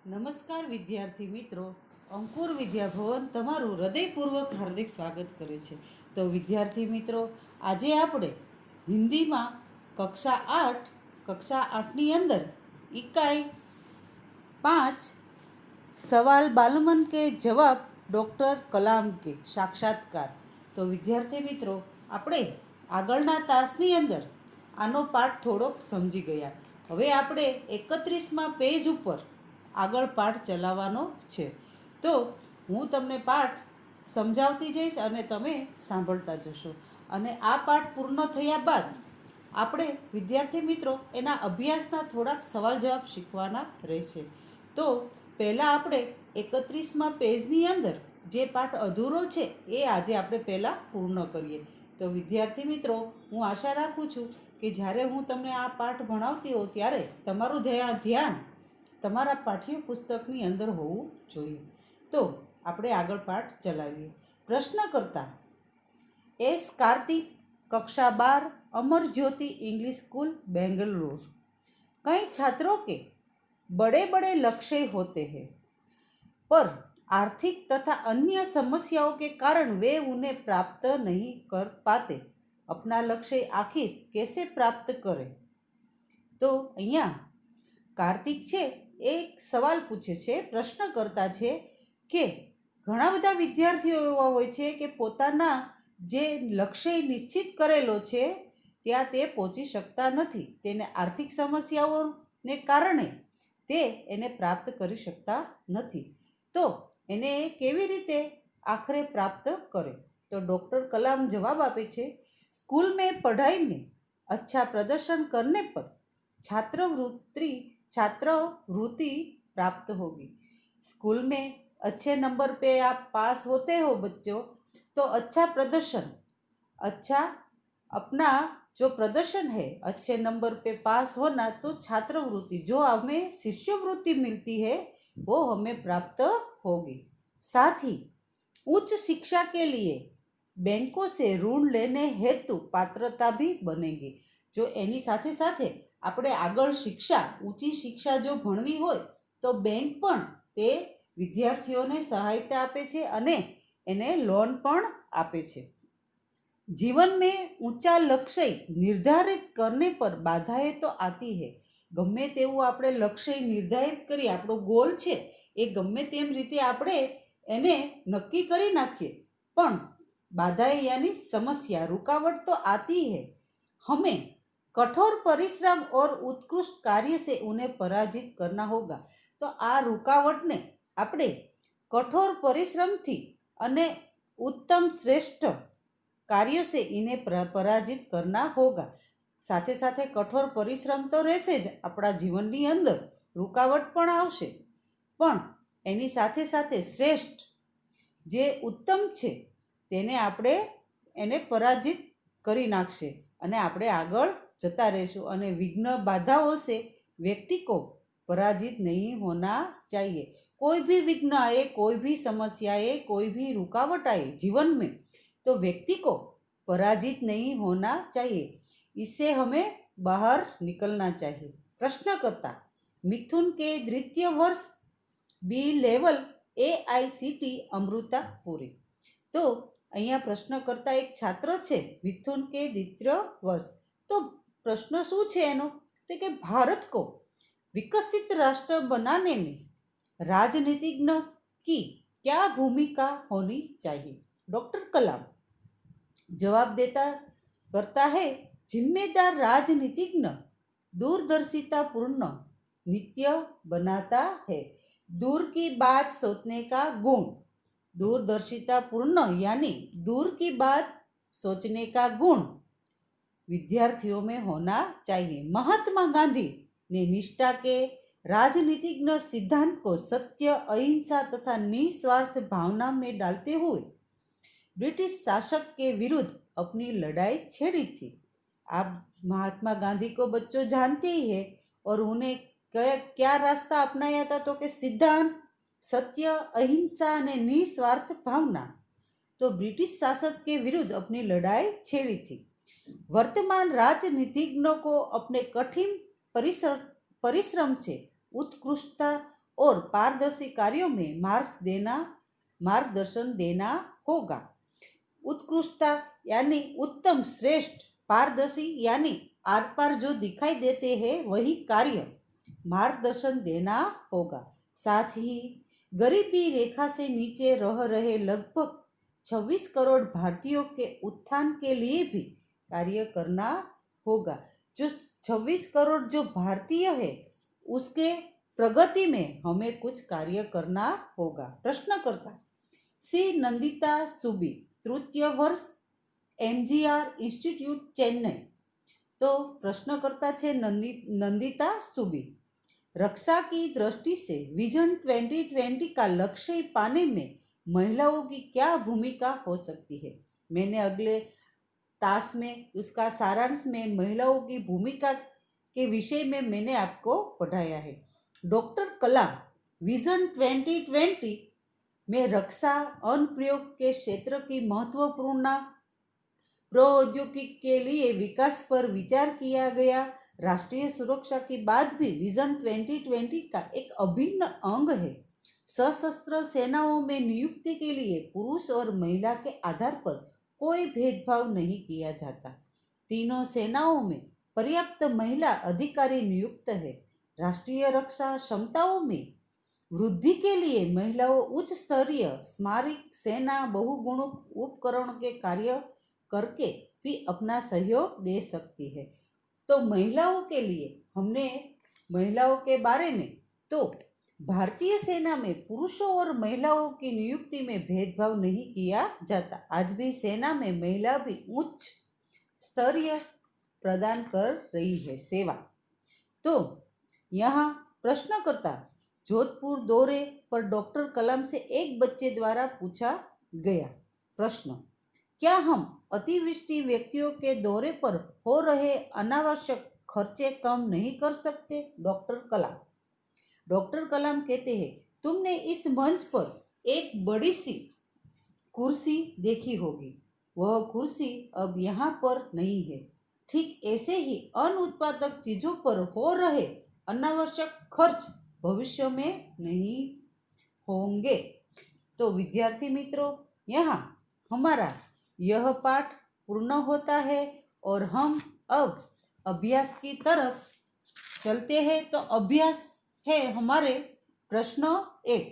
નમસ્કાર વિદ્યાર્થી મિત્રો, અંકુર વિદ્યાભવન તમારું હૃદયપૂર્વક હાર્દિક સ્વાગત કરે છે. તો વિદ્યાર્થી મિત્રો, આજે આપણે હિન્દીમાં કક્ષા આઠની અંદર ઇકાઈ 5 સવાલ બાલમન કે જવાબ ડૉક્ટર કલામ કે સાક્ષાત્કાર. તો વિદ્યાર્થી મિત્રો, આપણે આગળના તાસની અંદર આનો પાઠ થોડોક સમજી ગયા. હવે આપણે 31મા પેજ ઉપર આગળ પાઠ ચલાવવાનો છે. તો હું તમને પાઠ સમજાવતી જઈશ અને તમે સાંભળતા જશો. અને આ પાઠ પૂર્ણ થયા બાદ આપણે વિદ્યાર્થી મિત્રો એના અભ્યાસના થોડાક સવાલ જવાબ શીખવાના રહેશે. તો પહેલાં આપણે 31મા પેજની અંદર જે પાઠ અધૂરો છે એ આજે આપણે પહેલાં પૂર્ણ કરીએ. તો વિદ્યાર્થી મિત્રો, હું આશા રાખું છું કે જ્યારે હું તમને આ પાઠ ભણાવતી હોઉં ત્યારે તમારું ધ્યાન તમારા પાઠ્યપુસ્તકની અંદર હોવું જોઈએ. તો આપણે આગળ પાઠ ચલાવીએ. પ્રશ્નકર્તા એસ કાર્તિક, कक्षा 12, अमर ज्योति इंग्लिश स्कूल बेंगलुरु. कई छात्रों के बड़े बड़े लक्ष्य होते हैं, पर आर्थिक तथा अन्य समस्याओं के कारण वे उन्हें प्राप्त नहीं कर पाते. अपना लक्ष्य आखिर कैसे प्राप्त करें? तो અહીંયા કાર્તિક છે એક સવાલ પૂછે છે, પ્રશ્ન કરતા છે કે ઘણા બધા વિદ્યાર્થીઓ એવા હોય છે કે પોતાના જે લક્ષ્ય નિશ્ચિત કરેલો છે ત્યાં તે પહોંચી શકતા નથી. તેને આર્થિક સમસ્યાઓને કારણે તે એને પ્રાપ્ત કરી શકતા નથી. તો એને કેવી રીતે આખરે પ્રાપ્ત કરે? તો ડૉક્ટર કલામ જવાબ આપે છે, स्कूल में पढ़ाई में अच्छा प्रदर्शन करने पर छात्रवृत्ति प्राप्त होगी. स्कूल में अच्छे नंबर पे आप पास होते हो बच्चों, तो अपना जो प्रदर्शन है, अच्छे नंबर पे पास होना, तो छात्रवृत्ति जो हमें शिष्यवृत्ति मिलती है वो हमें प्राप्त होगी. साथ ही उच्च शिक्षा के लिए बैंकों से ऋण लेने हेतु पात्रता भी बनेगी. जो एनी साथे साथे આપણે આગળ શિક્ષા, ઊંચી શિક્ષા જો ભણવી હોય તો બેંક પણ તે વિદ્યાર્થીઓને સહાયતા આપે છે અને એને લોન પણ આપે છે. जीवन में ऊंचा लक्ष्य निर्धारित करने पर बाधाएं तो आती है. ગમે તેવું આપણે લક્ષ્ય નિર્ધારિત કરી, આપણો ગોલ છે એ ગમે તેમ રીતે આપણે એને નક્કી કરી નાખીએ, પણ बाधाएं यानी समस्या, रुकावट तो आती है. हमें कठोर परिश्रम और उत्कृष्ट कार्य से उन्हें पराजित करना होगा. तो आ रुकावटने આપણે કઠોર પરિશ્રમથી અને ઉત્તમ શ્રેષ્ઠ કાર્યો से इन्हें पराजित करना होगा. સાથે સાથે કઠોર પરિશ્રમ તો રહેશે જ આપણા જીવનની અંદર, રૂકાવટ પણ આવશે, પણ એની સાથે સાથે શ્રેષ્ઠ જે ઉત્તમ છે તેને આપણે એને પરાજિત કરી નાખશે અને આપણે આગળ જતા રહીશું. અને વિઘ્ન बाधाओं से व्यक्ति को पराजित नहीं होना चाहिए. कोई भी विघ्न आए, कोई भी समस्या आए, कोई भी रुकावट आए जीवन में, तो व्यक्ति को पराजित नहीं होना चाहिए. इससे हमें बाहर निकलना चाहिए. प्रश्नकर्ता मिथुन के द्वितीय वर्ष बी लेवल AICT अमृतापुरी. तो અહીંયા પ્રશ્નકર્તા એક છાત્ર છે, મિથુન કે દ્વિતીય વર્ષ. તો પ્રશ્ન શું છે એનો? તો કે भारत को विकसित राष्ट्र बनाने में राजनीतिज्ञ की क्या भूमिका होनी चाहिए? डॉक्टर कलाम जवाब करता है, जिम्मेदार राजनीतिज्ञ दूरदर्शिता पूर्ण नीति बनाता है. दूर की बात सोचने का गुण, दूरदर्शिता पूर्ण यानी दूर की बात सोचने का गुण विद्यार्थियों में होना चाहिए. महात्मा गांधी ने निष्ठा के राजनीतिज्ञ सिद्धांत को सत्य, अहिंसा तथा निस्वार्थ भावना में डालते हुए ब्रिटिश शासक के विरुद्ध अपनी लड़ाई छेड़ी थी. आप महात्मा गांधी को बच्चों जानते ही है, और उन्हें क्या रास्ता अपनाया था? तो कि सिद्धांत, सत्य, अहिंसा અને નિસ્વાર્થ ભાવના. तो ब्रिटिश शासक के विरुद्ध अपनी लड़ाई छेड़ी थी. वर्तमान राजनीतिज्ञों को अपने कठिन परिश्रम से उत्कृष्टता और पारदर्शी कार्यों में मार्गदर्शन देना होगा। उत्कृष्टता यानी उत्तम, श्रेष्ठ, पारदर्शी यानी आर पार जो दिखाई देते हैं वही कार्य मार्गदर्शन देना होगा। साथ ही गरीबी रेखा से नीचे रह रहे लगभग 26 करोड़ भारतीयों के उत्थान के लिए भी कार्य करना होगा। जो 26 करोड़ जो भारतीय है उसके प्रगति में हमें कुछ कार्य करना होगा। प्रश्नकर्ता सी नंदिता सुबी, तृतीय वर्ष, एमजीआर इंस्टीट्यूट चेन्नई। तो प्रश्नकर्ता छे नंदिता सुबी। रक्षा की दृष्टि से विजन 2020 का लक्ष्य पाने में महिलाओं की क्या भूमिका हो सकती है। मैंने अगले तास में उसका सारांश में महिलाओं की भूमिका के विषय में मैंने आपको पढ़ाया है। डॉक्टर कलाम विजन 2020 में रक्षा अनुप्रयोग के क्षेत्र की महत्वपूर्ण प्रौद्योगिकी के लिए विकास पर विचार किया गया। राष्ट्रीय सुरक्षा की बात भी विजन 2020 का एक अभिन्न अंग है। सशस्त्र सेनाओं में नियुक्ति के लिए पुरुष और महिला के आधार पर कोई भेदभाव नहीं किया जाता। तीनों सेनाओं में पर्याप्त महिला अधिकारी नियुक्त है। राष्ट्रीय रक्षा क्षमताओं में वृद्धि के लिए महिलाओं उच्च स्तरीय स्मारक सेना बहुगुण उपकरण के कार्य करके भी अपना सहयोग दे सकती है। तो महिलाओं के लिए हमने महिलाओं के बारे में तो भारतीय सेना में पुरुषों और महिलाओं की नियुक्ति में भेदभाव नहीं किया जाता। आज भी सेना में महिला भी उच्च स्तरीय प्रदान कर रही है सेवा। तो यहाँ प्रश्नकर्ता जोधपुर दौरे पर डॉक्टर कलाम से एक बच्चे द्वारा पूछा गया प्रश्न, क्या हम अतिवृष्टि व्यक्तियों के दौरे पर हो रहे अनावश्यक खर्चे कम नहीं कर सकते? डॉक्टर कलाम कहते हैं, तुमने इस मंच पर एक बड़ी सी कुर्सी देखी होगी। वह कुर्सी अब यहाँ पर नहीं है। ठीक ऐसे ही अनुत्पादक चीजों पर हो रहे अनावश्यक खर्च भविष्य में नहीं होंगे। तो विद्यार्थी मित्रों, यहाँ हमारा यह पाठ पूर्ण होता है और हम अब अभ्यास की तरफ चलते हैं। तो अभ्यास है हमारे प्रश्न 1।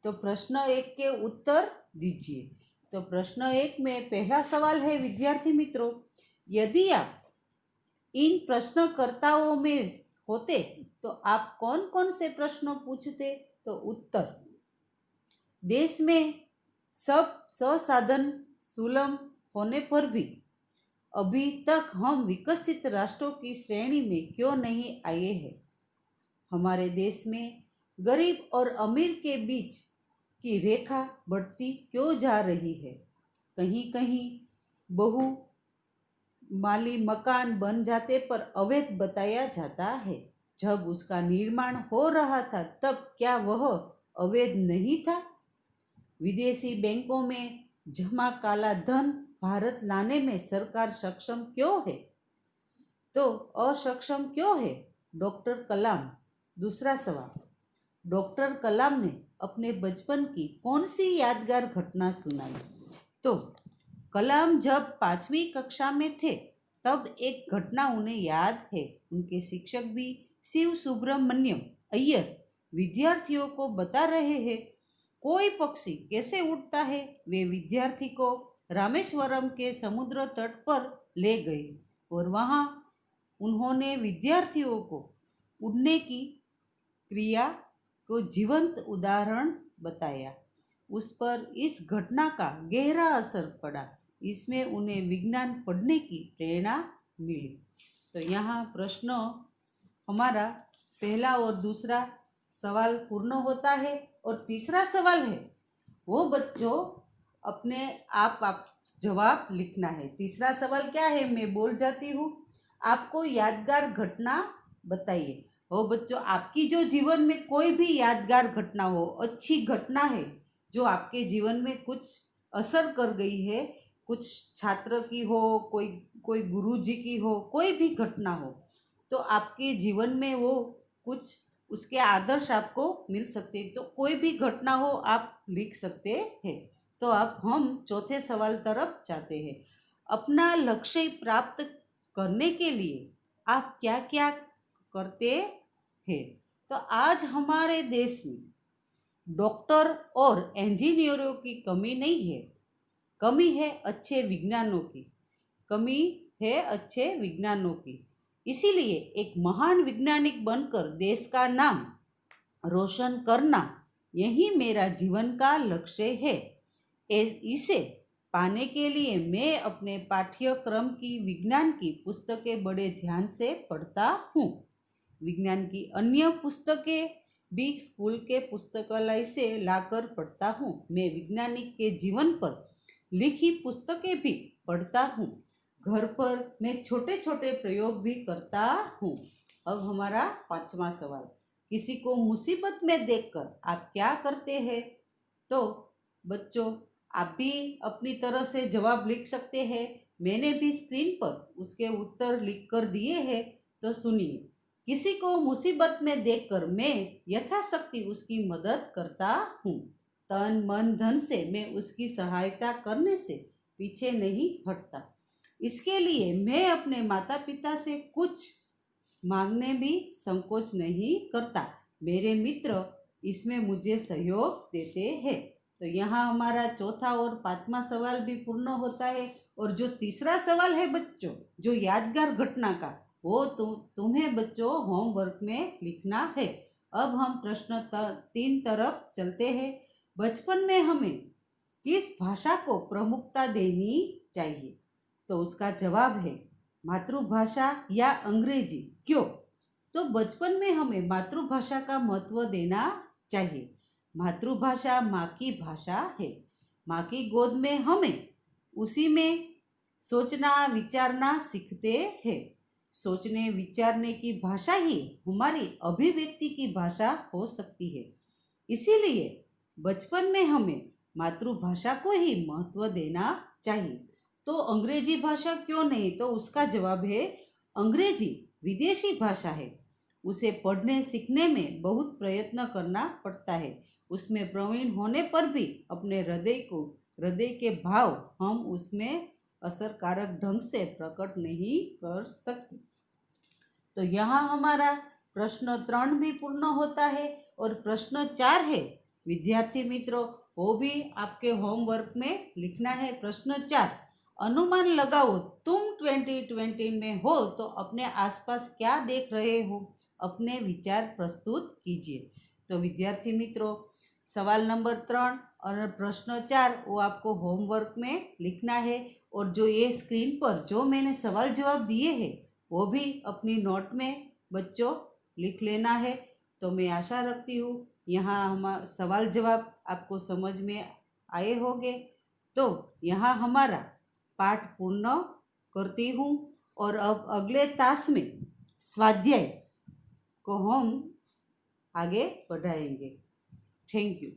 तो प्रश्न 1 के उत्तर दीजिए। तो प्रश्न 1 में पहला सवाल है विद्यार्थी मित्रों, यदि आप इन प्रश्नकर्ताओं में होते तो आप कौन कौन से प्रश्न पूछते? तो उत्तर, देश में सब संसाधन सुलभ होने पर भी अभी तक हम विकसित राष्ट्रों की श्रेणी में क्यों नहीं आए हैं? हमारे देश में गरीब और अमीर के बीच की रेखा बढ़ती क्यों जा रही है? कहीं कहीं बहु माली मकान बन जाते पर अवैध बताया जाता है। जब उसका निर्माण हो रहा था तब क्या वह अवैध नहीं था? विदेशी बैंकों में जमा काला धन भारत लाने में सरकार सक्षम क्यों है? तो असक्षम क्यों है? डॉक्टर कलाम। दूसरा सवाल, डॉक्टर कलाम ने अपने बचपन की कौन सी यादगार घटना सुनाई? तो कलाम जब 5वीं कक्षा में थे तब एक घटना उन्हें याद है। उनके शिक्षक भी शिव सुब्रमण्यम अय्यर विद्यार्थियों को बता रहे हैं कोई पक्षी कैसे उड़ता है। वे विद्यार्थी को रामेश्वरम के समुद्र तट पर ले गए और वहाँ उन्होंने विद्यार्थियों को उड़ने की क्रिया को जीवंत उदाहरण बताया। उस पर इस घटना का गहरा असर पड़ा। इसमें उन्हें विज्ञान पढ़ने की प्रेरणा मिली। तो यहाँ प्रश्न हमारा पहला और दूसरा सवाल पूर्ण होता है। और तीसरा सवाल है वो बच्चों अपने आप जवाब लिखना है। तीसरा सवाल क्या है, मैं बोल जाती हूँ, आपको यादगार घटना बताइए। वो बच्चों, आपकी जो जीवन में कोई भी यादगार घटना हो, अच्छी घटना है जो आपके जीवन में कुछ असर कर गई है, कुछ छात्र की हो, कोई गुरु जी की हो, कोई भी घटना हो, तो आपके जीवन में वो कुछ उसके आदर्श आपको मिल सकते हैं। तो कोई भी घटना हो आप लिख सकते हैं। तो अब हम चौथे सवाल तरफ जाते हैं। अपना लक्ष्य प्राप्त करने के लिए आप क्या क्या करते हैं? तो आज हमारे देश में डॉक्टर और इंजीनियरों की कमी नहीं है, कमी है अच्छे विज्ञानों की, कमी है अच्छे विज्ञानों की। इसीलिए एक महान वैज्ञानिक बनकर देश का नाम रोशन करना यही मेरा जीवन का लक्ष्य है। इसे पाने के लिए मैं अपने पाठ्यक्रम की विज्ञान की पुस्तकें बड़े ध्यान से पढ़ता हूँ। विज्ञान की अन्य पुस्तकें भी स्कूल के पुस्तकालय से लाकर पढ़ता हूँ। मैं वैज्ञानिक के जीवन पर लिखी पुस्तकें भी पढ़ता हूँ। घर पर मैं छोटे छोटे प्रयोग भी करता हूँ। अब हमारा पांचवा सवाल, किसी को मुसीबत में देखकर आप क्या करते हैं? तो बच्चों, आप भी अपनी तरह से जवाब लिख सकते हैं। मैंने भी स्क्रीन पर उसके उत्तर लिख कर दिए हैं, तो सुनिए। किसी को मुसीबत में देखकर मैं यथाशक्ति उसकी मदद करता हूँ। तन मन धन से मैं उसकी सहायता करने से पीछे नहीं हटता। इसके लिए मैं अपने माता पिता से कुछ मांगने भी संकोच नहीं करता। मेरे मित्र इसमें मुझे सहयोग देते हैं। तो यहाँ हमारा चौथा और पांचवा सवाल भी पूर्ण होता है। और जो तीसरा सवाल है बच्चों, जो यादगार घटना का, वो तुम्हें बच्चों होमवर्क में लिखना है। अब हम प्रश्न 3 तरफ चलते हैं। बचपन में हमें किस भाषा को प्रमुखता देनी चाहिए? तो उसका जवाब है मातृभाषा या अंग्रेजी। क्यों? तो बचपन में हमें मातृभाषा का महत्व देना चाहिए। मातृभाषा माँ की भाषा है। माँ की गोद में हमें उसी में सोचना विचारना सीखते हैं। सोचने विचारने की भाषा ही हमारी अभिव्यक्ति की भाषा हो सकती है। इसीलिए बचपन में हमें मातृभाषा को ही महत्व देना चाहिए। तो अंग्रेजी भाषा क्यों नहीं? तो उसका जवाब है अंग्रेजी विदेशी भाषा है। उसे पढ़ने सीखने में बहुत प्रयत्न करना पड़ता है। उसमें प्रवीण होने पर भी अपने हृदय के भाव हम उसमें असरकारक ढंग से प्रकट नहीं कर सकते। तो यहाँ हमारा प्रश्न 3 भी पूर्ण होता है। और प्रश्न 4 है, विद्यार्थी मित्रों, वो भी आपके होमवर्क में लिखना है। प्रश्न 4, अनुमान लगाओ तुम 2020 में हो तो अपने आसपास क्या देख रहे हो? अपने विचार प्रस्तुत कीजिए। तो विद्यार्थी मित्रों, सवाल नंबर 3 और प्रश्न 4 वो आपको होमवर्क में लिखना है। और जो ये स्क्रीन पर जो मैंने सवाल जवाब दिए हैं वो भी अपनी नोट में बच्चों लिख लेना है। तो मैं आशा रखती हूँ यहाँ हमारा सवाल जवाब आपको समझ में आए होंगे। तो यहाँ हमारा पाठ पूर्ण करती हूँ और अब अगले तास में स्वाध्याय को हम आगे बढ़ाएंगे। Thank you.